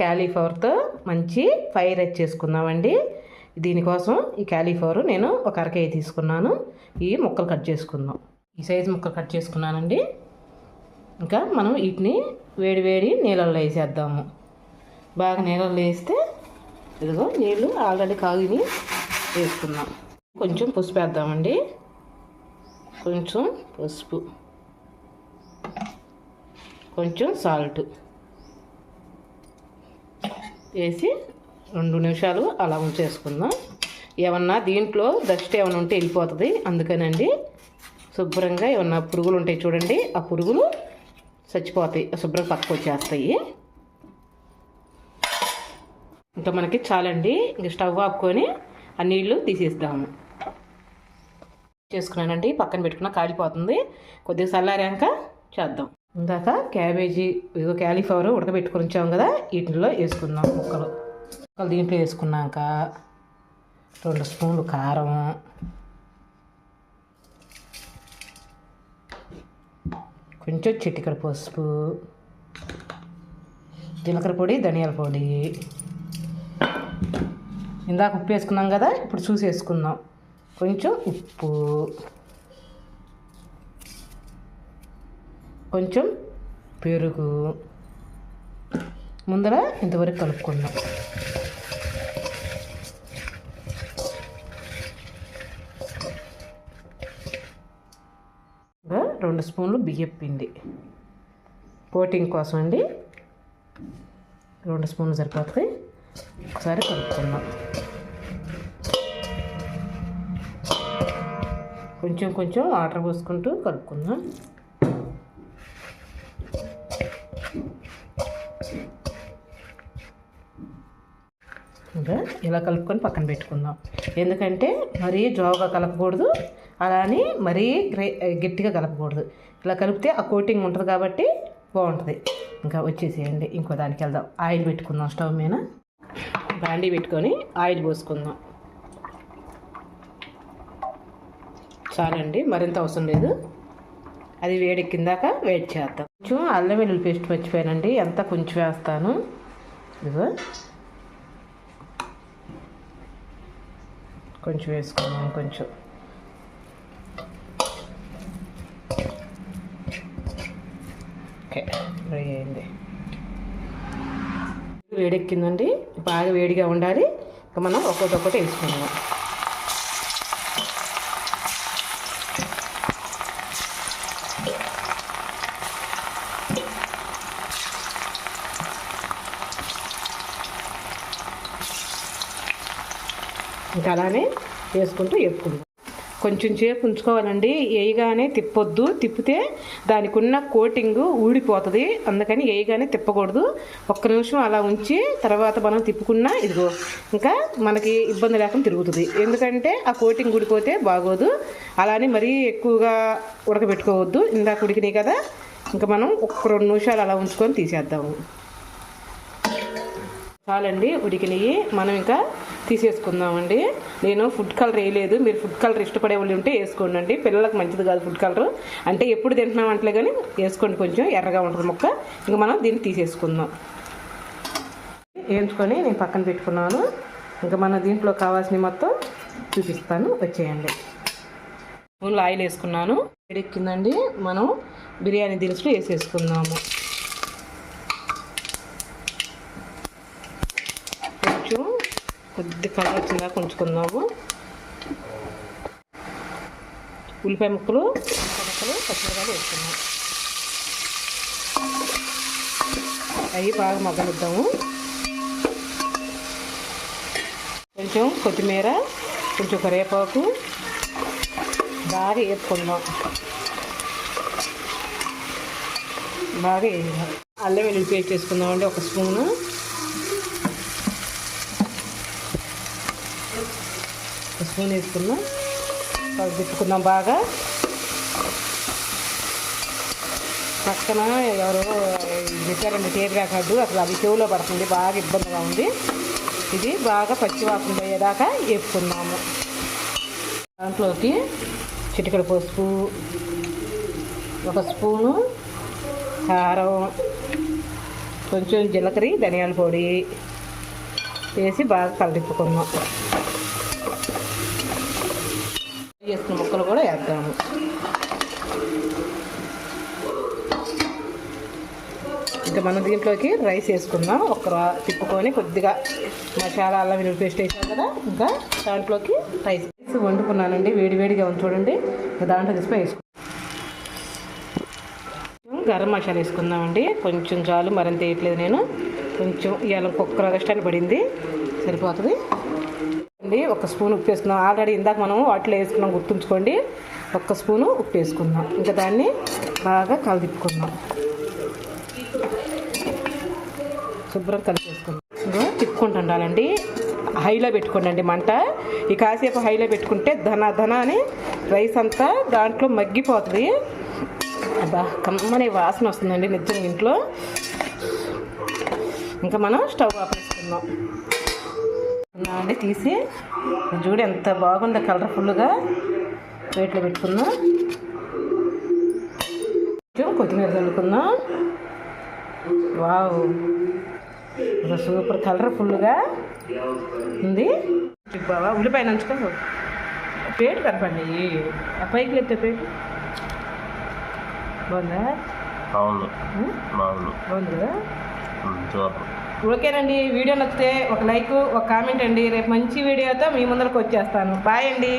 క్యాలీఫ్లవర్తో మంచి fried rice చేసుకుందామండి. దీనికోసం ఈ క్యాలీఫ్లవర్ నేను ఒక అరకేజీ తీసుకున్నాను. ఈ ముక్కలు కట్ చేసుకుందాం. ఈ సైజు ముక్కలు కట్ చేసుకున్నానండి. ఇంకా మనం వీటిని వేడి వేడి నీళ్ళల్లో వేసేద్దాము. బాగా నీళ్ళల్లో వేస్తే ఇదిగో నీళ్ళు ఆల్రెడీ కాగిని వేసుకుందాం. కొంచెం పసుపు వేద్దామండి. కొంచెం పసుపు, కొంచెం సాల్ట్ వేసి 2 నిమిషాలు అలా ఉంచేసుకుందాం. ఏమన్నా దీంట్లో డస్ట్ ఏమైనా ఉంటే వెళ్ళిపోతుంది. అందుకనండి శుభ్రంగా ఏమన్నా పురుగులు ఉంటాయి చూడండి, ఆ పురుగులు చచ్చిపోతాయి, శుభ్రంగా పక్కకు వచ్చేస్తాయి. ఇంకా మనకి చాలండి. ఇంక స్టవ్ ఆపుకొని ఆ నీళ్లు తీసేద్దాము. చేసుకున్నానండి, పక్కన పెట్టుకున్నా, కాలిపోతుంది. కొద్దిగా చల్లారాక చేద్దాం. ఇందాక క్యాబేజీ ఇదిగో క్యాలీఫ్లవర్ ఉడకబెట్టుకొని ఉంచాం కదా, వీటిలో వేసుకుందాం ముక్కలు. దీంట్లో వేసుకున్నాక 2 స్పూన్లు కారం, కొంచెం చిటికెడు పసుపు, జీలకర్ర పొడి, ధనియాల పొడి. ఇందాక ఉప్పు వేసుకున్నాం కదా, ఇప్పుడు చూసి వేసుకుందాం. కొంచెం ఉప్పు, కొంచెం పెరుగు. ముందర ఇంతవరకు కలుపుకుందాం. 2 స్పూన్లు బియ్యం పిండి కోటింగ్ కోసం అండి. 2 స్పూన్లు సరిపోతుంది. ఒకసారి కలుపుకుందాం. కొంచెం కొంచెం వాటర్ పోసుకుంటూ కలుపుకుందాం. ఇంకా ఇలా కలుపుకొని పక్కన పెట్టుకుందాం. ఎందుకంటే మరీ జోగా కలపకూడదు, అలా అని మరీ గట్టిగా కలపకూడదు. ఇలా కలిపితే ఆ కోటింగ్ ఉంటుంది కాబట్టి బాగుంటుంది. ఇంకా వచ్చేసేయండి, ఇంకో దానికి వెళ్దాం. ఆయిల్ పెట్టుకుందాం. స్టవ్ మీద బాండీ పెట్టుకొని ఆయిల్ పోసుకుందాం. చాలండి, మరింత అవసరం లేదు. అది వేడెక్కిందాక వెయిట్ చేద్దాం. కొంచెం అల్లం వెల్లుల్లి పేస్ట్ మర్చిపోయానండి, ఎంత కొంచెం వేస్తాను. ఇదిగో కొంచెం వేసుకున్నాం. కొంచెం ఓకే, ఫ్రై అయింది. వేడెక్కిందండి, బాగా వేడిగా ఉండాలి. ఇంకా మనం ఒక్కొక్కటి వేసుకుందాం. ఇంకా అలానే వేసుకుంటూ వేపుకుందాం. కొంచెం సేపు ఉంచుకోవాలండి, వేయగానే తిప్పొద్దు. తిప్పితే దానికి ఉన్న కోటింగ్ ఊడిపోతుంది. అందుకని వేయగానే తిప్పకూడదు. 1 నిమిషం అలా ఉంచి తర్వాత మనం తిప్పుకున్నా ఇదిగో ఇంకా మనకి ఇబ్బంది లేకుండా తిరుగుతుంది. ఎందుకంటే ఆ కోటింగ్ ఊడిపోతే బాగోదు. అలానే మరీ ఎక్కువగా ఉడకబెట్టుకోవద్దు. ఇందాక ఉడికినాయి కదా, ఇంకా మనం 1-2 నిమిషాలు అలా ఉంచుకొని తీసేద్దాము. చాలండి, ఉడికినవి. మనం ఇంకా తీసేసుకుందామండి. నేను ఫుడ్ కలర్ వేయలేదు. మీరు ఫుడ్ కలర్ ఇష్టపడే వాళ్ళు ఉంటే వేసుకోండి. పిల్లలకు మంచిది కాదు ఫుడ్ కలర్. అంటే ఎప్పుడు తింటున్నాం అంటలే కానీ వేసుకోండి, కొంచెం ఎర్రగా ఉంటుంది ముక్క. ఇంకా మనం దీన్ని తీసేసుకుందాం. వేయించుకొని నేను పక్కన పెట్టుకున్నాను. ఇంకా మనం దీంట్లో కావాల్సినవి మొత్తం చూపిస్తాను, వచ్చేయండి. స్పూన్లో ఆయిల్ వేసుకున్నాను. వేడెక్కిందండి, మనం బిర్యానీ దినుసులు వేసేసుకుందాము. కొద్ది కలర్ వచ్చిందా ఉంచుకుందాము. ఉల్లిపాయ ముక్కలు, పచ్చిమిరకాయలు వేసుకున్నాం. అవి బాగా మగ్గనిద్దాము. కొంచెం కొత్తిమీర, కొంచెం కరివేపాకు బాగా వేపుకుందాం. బాగా వేయాలి. అల్లం వెల్లుల్లి పేస్ట్ వేసుకుందామండి, 1 స్పూను. స్పూన్ వేసుకున్నాం. తిప్పుకుందాం బాగా. పక్కన ఎవరో చెప్పారండి టేబుల్ కార్డు, అసలు అది చెవులో పడుతుంది, బాగా ఇబ్బందిగా ఉంది. ఇది బాగా పచ్చివాసన పోయేదాకా వేపుకుందాము. దాంట్లోకి చిటికెడు పసుపు, 1 స్పూను కారం, కొంచెం జీలకర్ర ధనియాల పొడి వేసి బాగా కలిపుకుందాం. వేసిన ముక్కలు కూడా వేద్దాము. ఇంకా మనం దీంట్లోకి రైస్ వేసుకుందాం. తిప్పుకొని కొద్దిగా మసాలా అల్లం వెల్లుల్లి పేస్ట్ వేసాం కదా, ఇంకా దాంట్లోకి రైస్ వండుకున్నానండి. వేడివేడిగా ఉంది చూడండి. దాంట్లో తీసి వేసుకుందాం. గరం మసాలా వేసుకుందామండి. కొంచెం చాలు, మరింత వేయట్లేదు నేను. కొంచెం ఇవాళ కుక్కర్ కష్టాన్ని పడింది, సరిపోతుంది అండి. 1 స్పూన్ ఉప్పు వేసుకుందాం. ఆల్రెడీ ఇందాక మనం వాటిలో వేసుకున్నాం, గుర్తుంచుకోండి. 1 స్పూను ఉప్పు వేసుకుందాం. ఇంకా దాన్ని బాగా కలిపుకుందాం. శుభ్రం కలిపేసుకుందాం. ఇంకా తిప్పుకుంటూ ఉండాలండి. హైలో పెట్టుకోండి మంట. ఈ కాసేపు హైలో పెట్టుకుంటే ధన అని రైస్ అంతా దాంట్లో మగ్గిపోతుంది. అబ్బా కమ్మని వాసన వస్తుందండి నిజంగా ఇంట్లో. ఇంకా మనం స్టవ్ ఆపేసుకుందాం అండి. తీసి చూడు ఎంత బాగుందో కలర్ఫుల్గా. ప్లేట్లో పెట్టుకుందాం. కొత్తిమీర చల్లుకుందాం. వావ్, సూపర్ కలర్ఫుల్గా ఉంది. బాబా ఉల్లిపాయ నంచుకో. పేటు కనపండి. ఆ పైకి లేతే పేటు బాగుందా? బాగుంది కదా. ఓకేనండి. వీడియో నచ్చితే ఒక లైక్, ఒక కామెంట్ అండి. రేపు మంచి వీడియోతో మీ ముందరకు వచ్చేస్తాను. బాయ్ అండి.